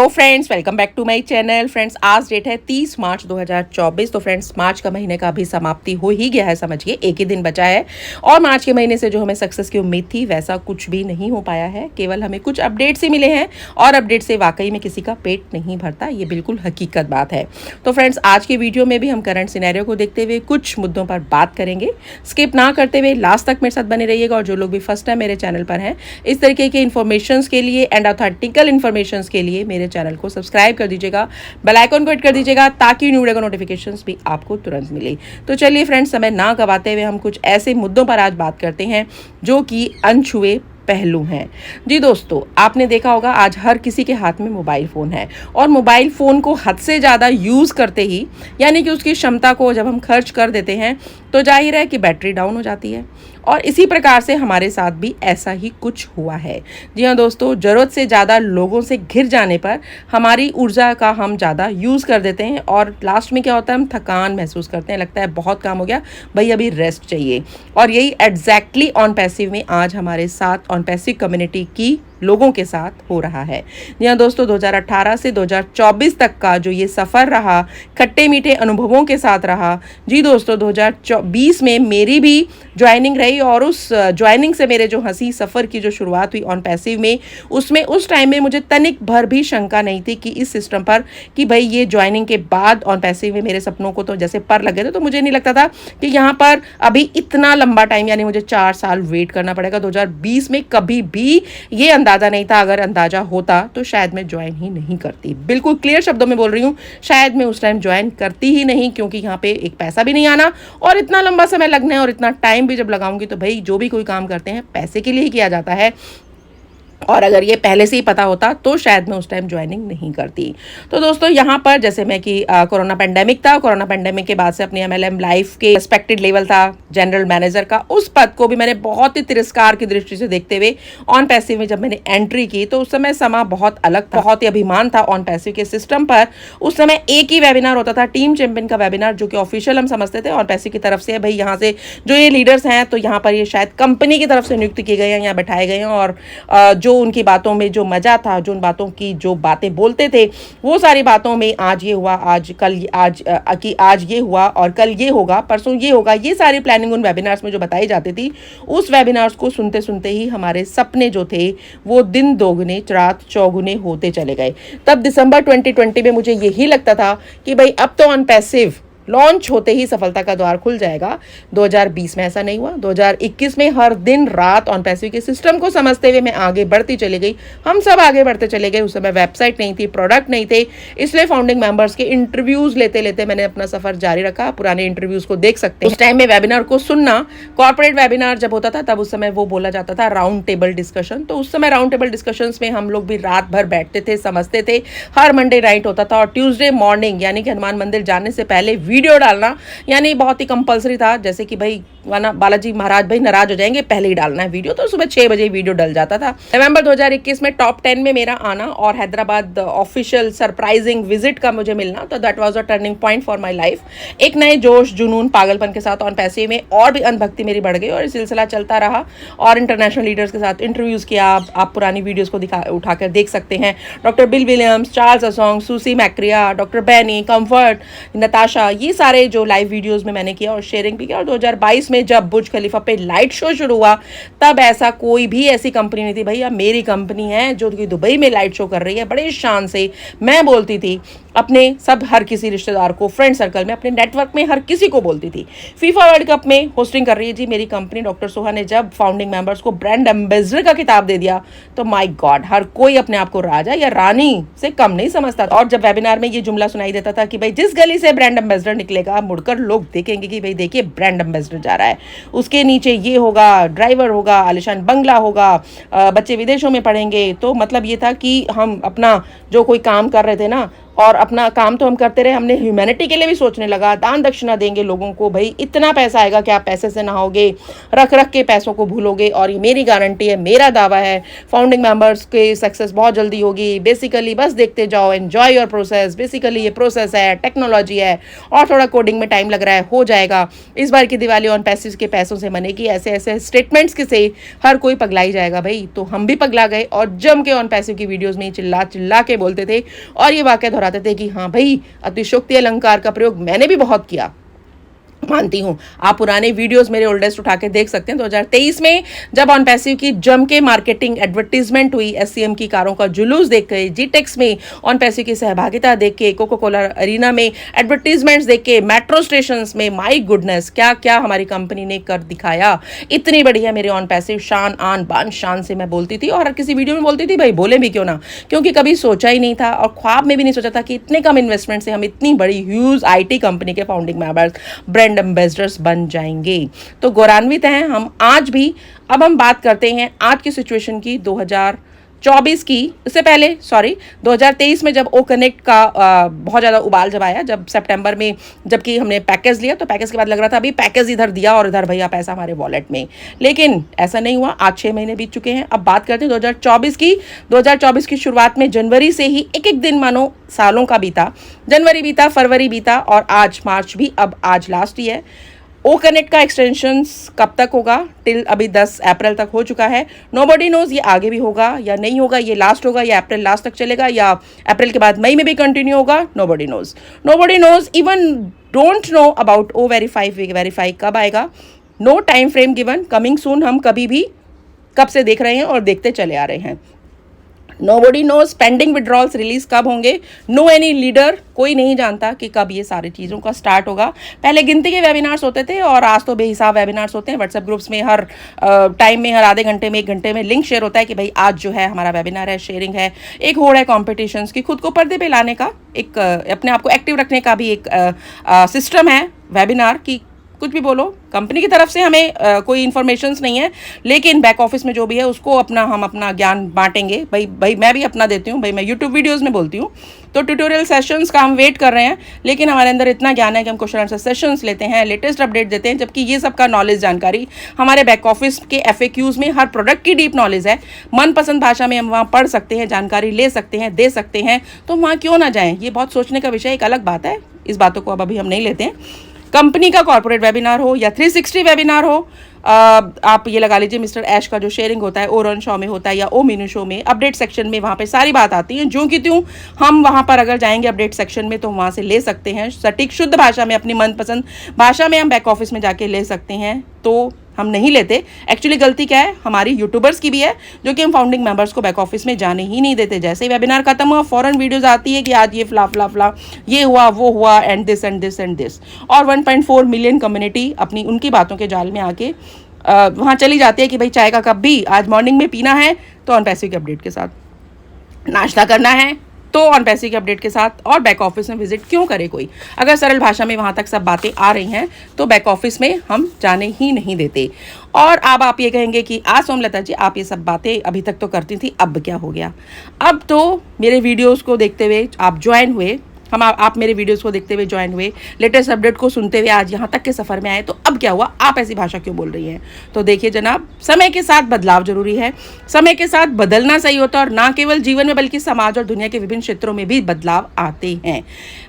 Hello friends, welcome back to my channel. Friends, आज date है 30 मार्च 2024। तो फ्रेंड्स, मार्च का महीने का भी समाप्ति हो ही गया है, समझिए एक ही दिन बचा है। और मार्च के महीने से जो हमें सक्सेस की उम्मीद थी वैसा कुछ भी नहीं हो पाया है। केवल हमें कुछ अपडेट्स ही मिले हैं और अपडेट से वाकई में किसी का पेट नहीं भरता, ये बिल्कुल हकीकत बात है। तो फ्रेंड्स, आज की वीडियो में भी हम करंट सिनेरियो को देखते हुए कुछ मुद्दों पर बात करेंगे। स्किप ना करते हुए लास्ट तक मेरे साथ बने रहिएगा। और जो लोग भी फर्स्ट टाइम मेरे चैनल पर हैं, इस तरीके के इन्फॉर्मेशन के लिए एंड ऑथेंटिकल इन्फॉर्मेशन के लिए मेरे चैनल को सब्सक्राइब कर दीजिएगा, बेल आइकन को हिट कर दीजिएगा ताकि न्यू वीडियो का नोटिफिकेशंस भी आपको तुरंत मिले। तो चलिए फ्रेंड्स, समय ना गवाते हुए हम कुछ ऐसे मुद्दों पर आज बात करते हैं जो कि अनछुए पहलू हैं। जी दोस्तों, आपने देखा होगा आज हर किसी के हाथ में मोबाइल फ़ोन है और मोबाइल फ़ोन को हद से ज़्यादा यूज़ करते ही, यानी कि उसकी क्षमता को जब हम खर्च कर देते हैं तो जाहिर है कि बैटरी डाउन हो जाती है। और इसी प्रकार से हमारे साथ भी ऐसा ही कुछ हुआ है। जी हाँ दोस्तों, ज़रूरत से ज़्यादा लोगों से घिर जाने पर हमारी ऊर्जा का हम ज़्यादा यूज़ कर देते हैं और लास्ट में क्या होता है, हम थकान महसूस करते हैं, लगता है बहुत काम हो गया भाई, अभी रेस्ट चाहिए। और यही एग्जैक्टली ऑन पैसिव में आज हमारे साथ ऑन पैसिव कम्युनिटी की लोगों के साथ हो रहा है। जी हाँ दोस्तों, 2018 से 2024 तक का जो ये सफ़र रहा, खट्टे मीठे अनुभवों के साथ रहा। जी दोस्तों, 2020 में मेरी भी ज्वाइनिंग रही और उस ज्वाइनिंग से मेरे जो हंसी सफ़र की जो शुरुआत हुई ऑन पैसिव में, उसमें उस टाइम में मुझे तनिक भर भी शंका नहीं थी कि इस सिस्टम पर कि भाई ये ज्वाइनिंग के बाद ऑन पैसिव में मेरे सपनों को तो जैसे पर लगे थे, तो मुझे नहीं लगता था कि यहाँ पर अभी इतना लंबा टाइम, यानी मुझे 4 साल वेट करना पड़ेगा। 2020 में कभी भी ये अंदाज़ा नहीं था। अगर अंदाज़ा होता तो शायद मैं ज्वाइन ही नहीं करती। बिल्कुल क्लियर शब्दों में बोल रही हूँ, शायद मैं उस टाइम ज्वाइन करती ही नहीं, क्योंकि यहाँ पे एक पैसा भी नहीं आना और इतना लंबा समय लगना है और इतना टाइम भी जब लगाऊंगी तो भाई जो भी कोई काम करते हैं पैसे के लिए ही किया जाता है। और अगर ये पहले से ही पता होता तो शायद मैं उस टाइम ज्वाइनिंग नहीं करती। तो दोस्तों, यहाँ पर जैसे मैं कि कोरोना पेंडेमिक था, कोरोना पेंडेमिक के बाद से अपनी MLM लाइफ के एक्सपेक्टेड लेवल था जनरल मैनेजर का, उस पद को भी मैंने बहुत ही तिरस्कार की दृष्टि से देखते हुए ऑन पैसिव में जब मैंने एंट्री की तो उस समय समा बहुत अलग था, बहुत ही अभिमान था ऑन पैसिव के सिस्टम पर। उस समय एक ही वेबिनार होता था, टीम चैंपियन का वेबिनार, जो कि ऑफिशियल हम समझते थे ऑन पैसिव की तरफ से। भाई यहाँ से जो ये लीडर्स हैं तो यहाँ पर ये शायद कंपनी की तरफ से नियुक्त किए गए हैं, यहाँ बैठाए गए हैं और जो उनकी बातों में जो मजा था, जो उन बातों की जो बातें बोलते थे, वो सारी बातों में आज ये हुआ, आज कल आज ये हुआ और कल ये होगा, परसों ये होगा, ये सारी प्लानिंग उन वेबिनार्स में जो बताई जाती थी, उस वेबिनार्स को सुनते सुनते ही हमारे सपने जो थे वो दिन दोगुने रात चौगुने होते चले गए। तब दिसंबर 2020 में मुझे यही लगता था कि भाई अब तो ऑन पैसिव लॉन्च होते ही सफलता का द्वार खुल जाएगा। 2020 में ऐसा नहीं हुआ। 2021 में हर दिन रात ऑन पैसिव के सिस्टम को समझते हुए मैं आगे बढ़ती चली गई। हम सब आगे बढ़ते चले गए। उस समय वेबसाइट नहीं थी, प्रोडक्ट नहीं थे, इसलिए फाउंडिंग मेंबर्स के इंटरव्यूज लेते लेते मैंने अपना सफर जारी रखा। पुराने इंटरव्यूज को देख सकते हैं। उस टाइम में वेबिनार को सुनना, कॉर्पोरेट वेबिनार जब होता था तब उस समय वो बोला जाता था राउंड टेबल डिस्कशन। तो उस समय राउंड टेबल डिस्कशंस में हम लोग भी रात भर बैठते थे, समझते थे। हर मंडे नाइट होता था और ट्यूसडे मॉर्निंग, यानी कि हनुमान मंदिर जाने से पहले वीडियो डालना यानी बहुत ही कंपलसरी था। जैसे कि भाई वरना बालाजी महाराज भाई नाराज हो जाएंगे, पहले ही डालना है वीडियो। तो सुबह 6 बजे वीडियो डल जाता था। नवंबर 2021 में टॉप 10 में मेरा आना और हैदराबाद ऑफिशियल सरप्राइजिंग विजिट का मुझे मिलना, तो that was a turning point for my life. एक नए जोश, जुनून, पागलपन के साथ ऑन पैसिव में और भी अंधभक्ति मेरी बढ़ गई और सिलसिला चलता रहा और इंटरनेशनल लीडर्स के साथ इंटरव्यूज किया। आप पुरानी वीडियोज को उठाकर देख सकते हैं। Doctor Bill Williams, Charles Asong, Susie McCrea, doctor Benny, Comfort, Natasha, ये सारे जो लाइव वीडियोस में मैंने किया और शेयरिंग भी किया। और 2022 में जब बुर्ज खलीफा पे लाइट शो शुरू हुआ, तब ऐसा कोई भी ऐसी कंपनी नहीं थी, भैया मेरी कंपनी है जो कि दुबई में लाइट शो कर रही है। बड़े शान से मैं बोलती थी अपने हर किसी रिश्तेदार को, फ्रेंड सर्कल में, अपने नेटवर्क में हर किसी को बोलती थी। फीफा वर्ल्ड कप में होस्टिंग कर रही है जी मेरी कंपनी। डॉक्टर सोहा ने जब फाउंडिंग मेंबर्स को ब्रांड एम्बेसडर का खिताब दे दिया तो माय गॉड, हर कोई अपने आप को राजा या रानी से कम नहीं समझता। और जब वेबिनार में ये जुमला सुनाई देता था कि भाई जिस गली से ब्रांड एम्बेसडर निकलेगा, मुड़कर लोग देखेंगे कि भाई देखिए ब्रांड एम्बेसडर जा रहा है, उसके नीचे ये होगा, ड्राइवर होगा, आलिशान बंगला होगा, बच्चे विदेशों में पढ़ेंगे। तो मतलब ये था कि हम अपना जो कोई काम कर रहे थे ना और अपना काम तो हम करते रहे, हमने ह्यूमैनिटी के लिए भी सोचने लगा, दान दक्षिणा देंगे लोगों को, भाई इतना पैसा आएगा कि आप पैसे से नहाओगे, रख रख के पैसों को भूलोगे। और ये मेरी गारंटी है, मेरा दावा है, फाउंडिंग मेंबर्स की सक्सेस बहुत जल्दी होगी। बेसिकली बस देखते जाओ, एंजॉय योर प्रोसेस। बेसिकली ये प्रोसेस है, टेक्नोलॉजी है, और थोड़ा कोडिंग में टाइम लग रहा है, हो जाएगा। इस बार की दिवाली ऑन पैसिव के पैसों से मनेगी। ऐसे ऐसे स्टेटमेंट्स के से हर कोई पगलाई जाएगा भाई। तो हम भी पगला गए और जम के ऑन पैसिव की वीडियोस में चिल्ला चिल्ला के बोलते थे और ये वाकया दोहराते थे कि हाँ भाई, अतिशयोक्ति अलंकार का प्रयोग मैंने भी बहुत किया, मानती हूँ। आप पुराने वीडियोस मेरे ओल्डेस्ट उठा के देख सकते हैं। 2023 में जब ऑन पैसिव की जम के मार्केटिंग एडवर्टीजमेंट हुई, एससीएम की कारों का जुलूस देख के, जीटेक्स में ऑन पैसिव की सहभागिता देख के, कोको कोला अरीना में एडवर्टीजमेंट्स देख के, मेट्रो स्टेशन में, माई गुडनेस क्या क्या हमारी कंपनी ने कर दिखाया। इतनी बढ़िया मेरे ऑन पैसिव शान आन बान शान से मैं बोलती थी और हर किसी वीडियो में बोलती थी, भाई बोले भी क्यों ना, क्योंकि कभी सोचा ही नहीं था और ख्वाब में भी नहीं सोचा था कि इतने कम इन्वेस्टमेंट से हम इतनी बड़ी ह्यूज आईटी कंपनी के फाउंडिंग मेंबर्स, ब्रांड एम्बेसडर्स बन जाएंगे। तो गौरवान्वित हैं हम आज भी। अब हम बात करते हैं आज की सिचुएशन की, 2024 की। इससे पहले 2023 में जब ओ कनेक्ट का बहुत ज़्यादा उबाल जब आया, जब सितंबर में जबकि हमने पैकेज लिया, तो पैकेज के बाद लग रहा था अभी पैकेज इधर दिया और इधर भैया पैसा हमारे वॉलेट में, लेकिन ऐसा नहीं हुआ। आज 6 महीने बीत चुके हैं। अब बात करते हैं 2024 की। 2024 की शुरुआत में जनवरी से ही एक एक दिन मानो सालों का बीता। जनवरी बीता, फरवरी बीता और आज मार्च भी, अब आज लास्ट ही है। ओ कनेक्ट का एक्सटेंशंस कब तक होगा, टिल अभी 10 अप्रैल तक हो चुका है। नोबडी नोज ये आगे भी होगा या नहीं होगा, ये लास्ट होगा या अप्रैल लास्ट तक चलेगा या अप्रैल के बाद मई में भी कंटिन्यू होगा, nobody knows. Even don't know about ओ वेरीफाई कब आएगा, no time frame given, coming soon. हम कभी भी कब से देख रहे हैं और देखते चले आ रहे हैं। Nobody knows pending withdrawals release कब होंगे, नो एनी लीडर, कोई नहीं जानता कि कब ये सारी चीज़ों का स्टार्ट होगा। पहले गिनती के वेबिनार्स होते थे और आज तो बेहिसाब वेबिनार्स होते हैं। व्हाट्सएप ग्रुप्स में हर टाइम में, हर आधे घंटे में, 1 घंटे में लिंक शेयर होता है कि भाई आज जो है हमारा वेबिनार है, शेयरिंग है। एक होड़ है कॉम्पिटिशन्स की, खुद को पर्दे पे लाने का, एक अपने आप को एक्टिव रखने का भी एक सिस्टम है वेबिनार की। कुछ भी बोलो, कंपनी की तरफ से हमें कोई इन्फॉर्मेशंस नहीं है, लेकिन बैक ऑफिस में जो भी है उसको हम अपना ज्ञान बांटेंगे। भाई मैं भी अपना देती हूँ, भाई मैं यूट्यूब वीडियोस में बोलती हूँ, तो ट्यूटोरियल सेशंस का हम वेट कर रहे हैं, लेकिन हमारे अंदर इतना ज्ञान है कि हम क्वेश्चन आंसर सेशंस लेते हैं, लेटेस्ट अपडेट देते हैं, जबकि ये सब का नॉलेज जानकारी हमारे बैक ऑफिस के FAQs में हर प्रोडक्ट की डीप नॉलेज है। मनपसंद भाषा में हम वहाँ पढ़ सकते हैं, जानकारी ले सकते हैं, दे सकते हैं, तो वहाँ क्यों ना जाएँ। ये बहुत सोचने का विषय, एक अलग बात है, इस बातों को अब अभी हम नहीं लेते हैं। कंपनी का कॉर्पोरेट वेबिनार हो या 360 वेबिनार हो, आप ये लगा लीजिए मिस्टर ऐश का जो शेयरिंग होता है ओ रन शो में होता है या ओ मीनू शो में, अपडेट सेक्शन में वहाँ पे सारी बात आती है। जो कि त्यों हम वहाँ पर अगर जाएंगे अपडेट सेक्शन में तो वहाँ से ले सकते हैं सटीक शुद्ध भाषा में, अपनी मनपसंद भाषा में हम बैक ऑफिस में जाके ले सकते हैं, तो हम नहीं लेते। एक्चुअली गलती क्या है, हमारी यूट्यूबर्स की भी है, जो कि हम फाउंडिंग मेंबर्स को बैक ऑफिस में जाने ही नहीं देते। जैसे ही वेबिनार खत्म हुआ फौरन वीडियोस आती है कि आज ये फ्ला ये हुआ वो हुआ and this and this and this, और 1.4 मिलियन कम्युनिटी अपनी उनकी बातों के जाल में आके वहाँ चली जाती है कि भाई चाय का कप भी आज मॉर्निंग में पीना है तो ऑन पैसिव के अपडेट के साथ, नाश्ता करना है तो ऑन पैसिव के अपडेट के साथ, और बैक ऑफिस में विजिट क्यों करे कोई। अगर सरल भाषा में वहाँ तक सब बातें आ रही हैं तो बैक ऑफिस में हम जाने ही नहीं देते। और अब आप ये कहेंगे कि आज सोमलता जी आप ये सब बातें अभी तक तो करती थी, अब क्या हो गया। अब तो मेरे वीडियोज़ को देखते हुए आप ज्वाइन हुए, आप मेरे वीडियोस को देखते हुए ज्वाइन हुए, लेटेस्ट अपडेट को सुनते हुए आज यहाँ तक के सफ़र में आए, तो अब क्या हुआ, आप ऐसी भाषा क्यों बोल रही हैं। तो देखिए जनाब, समय के साथ बदलाव जरूरी है, समय के साथ बदलना सही होता है, और ना केवल जीवन में बल्कि समाज और दुनिया के विभिन्न क्षेत्रों में भी बदलाव आते हैं।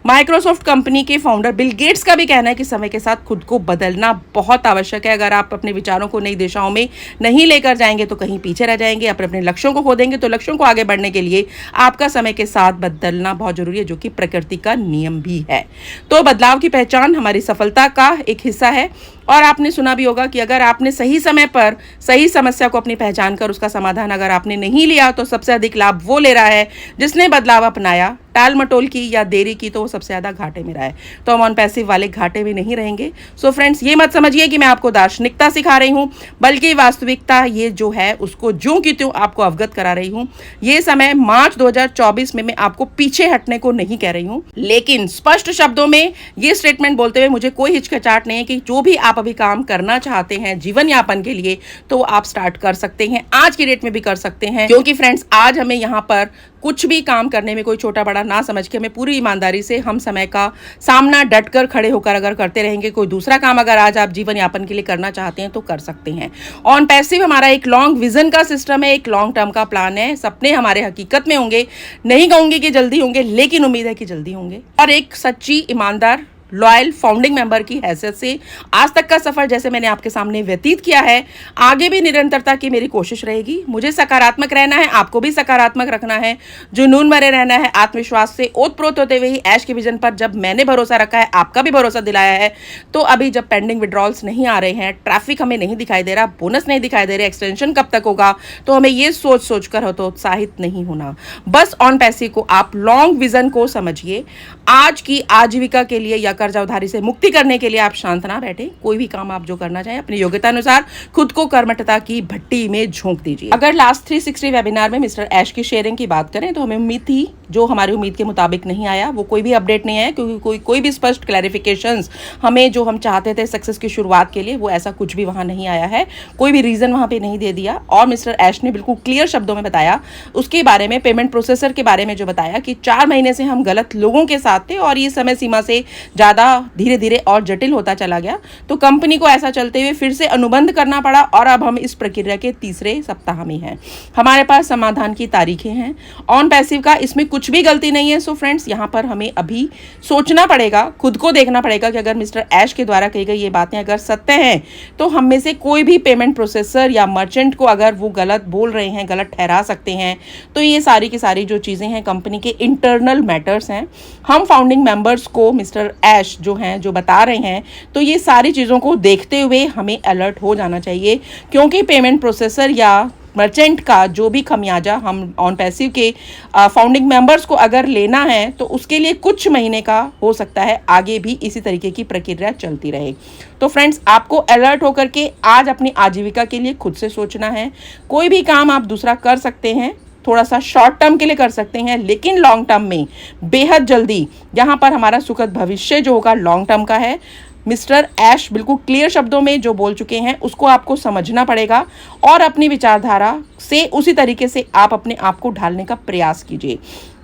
माइक्रोसॉफ्ट कंपनी के फाउंडर बिल गेट्स का भी कहना है कि समय के साथ खुद को बदलना बहुत आवश्यक है। अगर आप अपने विचारों को नई दिशाओं में नहीं लेकर जाएंगे तो कहीं पीछे रह जाएंगे, अपने लक्ष्यों को खो देंगे। तो लक्ष्यों को आगे बढ़ने के लिए आपका समय के साथ बदलना बहुत जरूरी है, जो कि प्रकृति का नियम भी है। तो बदलाव की पहचान हमारी सफलता का एक हिस्सा है। और आपने सुना भी होगा कि अगर आपने सही समय पर सही समस्या को अपनी पहचान कर उसका समाधान अगर आपने नहीं लिया तो सबसे अधिक लाभ वो ले रहा है जिसने बदलाव अपनाया। टाल मटोल की या देरी की तो वो सबसे ज़्यादा घाटे में रहा है। तो हम ऑन पैसिव वाले घाटे में नहीं रहेंगे। सो फ्रेंड्स, ये मत समझिए कि मैं आपको दार्शनिकता सिखा रही हूँ, बल्कि वास्तविकता ये जो है उसको ज्यों की त्यों आपको अवगत करा रही हूँ। ये समय मार्च 2024 में मैं आपको पीछे हटने को नहीं कह रही हूँ, लेकिन स्पष्ट शब्दों में ये स्टेटमेंट बोलते हुए मुझे कोई हिचकिचाहट नहीं है कि जो भी आप अभी काम करना चाहते हैं जीवन यापन के लिए तो आप स्टार्ट कर सकते हैं, आज की डेट में भी कर सकते हैं। क्योंकि फ्रेंड्स, आज हमें यहाँ पर कुछ भी काम करने में कोई छोटा बड़ा ना समझ के हमें पूरी ईमानदारी से हम समय का सामना डटकर खड़े होकर अगर करते रहेंगे, कोई दूसरा काम अगर आज आप जीवन यापन के लिए करना चाहते हैं तो कर सकते हैं। ऑन पैसिव हमारा एक लॉन्ग विजन का सिस्टम है, एक लॉन्ग टर्म का प्लान है। सपने हमारे हकीकत में होंगे, नहीं कहूंगी कि जल्दी होंगे, लेकिन उम्मीद है कि जल्दी होंगे। और एक सच्ची ईमानदार लॉयल फाउंडिंग मेंबर की हैसियत से आज तक का सफर जैसे मैंने आपके सामने व्यतीत किया है, आगे भी निरंतरता की मेरी कोशिश रहेगी। मुझे सकारात्मक रहना है, आपको भी सकारात्मक रखना है, जुनून भरे रहना है, आत्मविश्वास से ओतप्रोत होते हुए ही ऐश के विजन पर जब मैंने भरोसा रखा है, आपका भी भरोसा दिलाया है। तो अभी जब पेंडिंग विड्रॉल्स नहीं आ रहे हैं, ट्रैफिक हमें नहीं दिखाई दे रहा, बोनस नहीं दिखाई दे रहे, एक्सटेंशन कब तक होगा, तो हमें ये सोच सोचकर हतोत्साहित नहीं होना। बस ऑन पैसिव को आप लॉन्ग विजन को समझिए। आज की आजीविका के लिए या कर्जा उधारी से मुक्ति करने के लिए आप शांत ना बैठे। कोई भी काम आप जो करना चाहें अपनी योग्यता अनुसार खुद को कर्मठता की भट्टी में झोंक दीजिए। अगर लास्ट 360 वेबिनार में मिस्टर ऐश की शेयरिंग की बात करें तो हमें उम्मीद थी, जो हमारी उम्मीद के मुताबिक नहीं आया, वो कोई भी अपडेट नहीं है, क्योंकि कोई भी स्पष्ट क्लैरिफिकेशंस हमें जो हम चाहते थे सक्सेस की शुरुआत के लिए, वो ऐसा कुछ भी वहां नहीं आया है। कोई भी रीजन वहां पे नहीं दे दिया। और मिस्टर ऐश ने बिल्कुल क्लियर शब्दों में बताया उसके बारे में, पेमेंट प्रोसेसर के बारे में जो बताया कि 4 महीने से हम गलत लोगों के साथ थे और ये समय सीमा से ज्यादा धीरे धीरे और जटिल होता चला गया। तो कंपनी को ऐसा चलते हुए फिर से अनुबंध करना पड़ा और अब हम इस प्रक्रिया के तीसरे सप्ताह में हैं। हमारे पास समाधान की तारीखें हैं। ऑन पैसिव का इसमें कुछ भी गलती नहीं है। सो फ्रेंड्स, यहाँ पर हमें अभी सोचना पड़ेगा, खुद को देखना पड़ेगा कि अगर मिस्टर ऐश के द्वारा कही गई ये बातें अगर सत्य हैं, तो हम में से कोई भी पेमेंट प्रोसेसर या मर्चेंट को अगर वो गलत बोल रहे हैं, गलत ठहरा सकते हैं, तो ये सारी की सारी जो चीज़ें हैं कंपनी के इंटरनल मैटर्स हैं। हम फाउंडिंग मेंबर्स को मिस्टर ऐश जो हैं जो बता रहे हैं, तो ये सारी चीज़ों को देखते हुए हमें अलर्ट हो जाना चाहिए, क्योंकि पेमेंट प्रोसेसर या मर्चेंट का जो भी खमियाजा हम ऑन पैसिव के फाउंडिंग मेंबर्स को अगर लेना है, तो उसके लिए कुछ महीने का हो सकता है आगे भी इसी तरीके की प्रक्रिया चलती रहे। तो फ्रेंड्स, आपको अलर्ट होकर के आज अपनी आजीविका के लिए खुद से सोचना है। कोई भी काम आप दूसरा कर सकते हैं, थोड़ा सा शॉर्ट टर्म के लिए कर सकते हैं, लेकिन लॉन्ग टर्म में बेहद जल्दी यहाँ पर हमारा सुखद भविष्य जो होगा लॉन्ग टर्म का है। मिस्टर ऐश बिल्कुल क्लियर शब्दों में जो बोल चुके हैं उसको आपको समझना पड़ेगा और अपनी विचारधारा से उसी तरीके से आप अपने आप को ढालने का प्रयास कीजिए।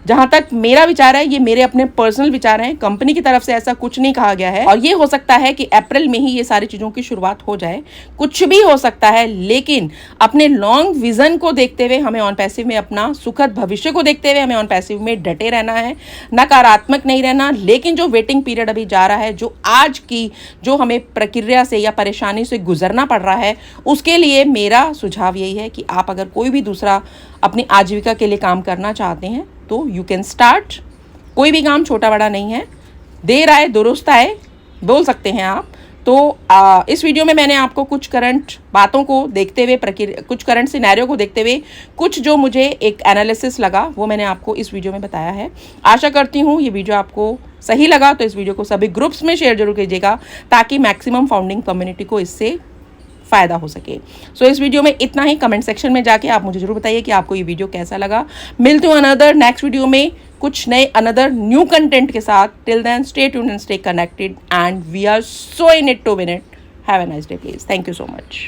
जहां तक मेरा विचार है, ये मेरे अपने पर्सनल विचार हैं, कंपनी की तरफ से ऐसा कुछ नहीं कहा गया है। और ये हो सकता है कि अप्रैल में ही ये सारी चीज़ों की शुरुआत हो जाए, कुछ भी हो सकता है, लेकिन अपने लॉन्ग विजन को देखते हुए हमें ऑन पैसिव में, अपना सुखद भविष्य को देखते हुए हमें ऑन पैसिव में डटे रहना है, नकारात्मक नहीं रहना। लेकिन जो वेटिंग पीरियड अभी जा रहा है, जो आज की जो हमें प्रक्रिया से या परेशानी से गुजरना पड़ रहा है, उसके लिए मेरा सुझाव यही है कि आप अगर कोई भी दूसरा अपनी आजीविका के लिए काम करना चाहते हैं तो यू कैन स्टार्ट। कोई भी काम छोटा बड़ा नहीं है, देर आए दुरुस्त आए बोल सकते हैं आप। तो इस वीडियो में मैंने आपको कुछ करंट बातों को देखते हुए, कुछ करंट सिनेरियो को देखते हुए, कुछ जो मुझे एक एनालिसिस लगा वो मैंने आपको इस वीडियो में बताया है। आशा करती हूँ ये वीडियो आपको सही लगा, तो इस वीडियो को सभी ग्रुप्स में शेयर जरूर कीजिएगा ताकि मैक्सिमम फाउंडिंग कम्युनिटी को इससे फ़ायदा हो सके। सो इस वीडियो में इतना ही। कमेंट सेक्शन में जाके आप मुझे जरूर बताइए कि आपको ये वीडियो कैसा लगा। मिलते हैं अनदर नेक्स्ट वीडियो में कुछ नए अनदर न्यू कंटेंट के साथ। Till then stay tuned and stay connected and we are so in it to win it. Have a nice day please. Thank you so much.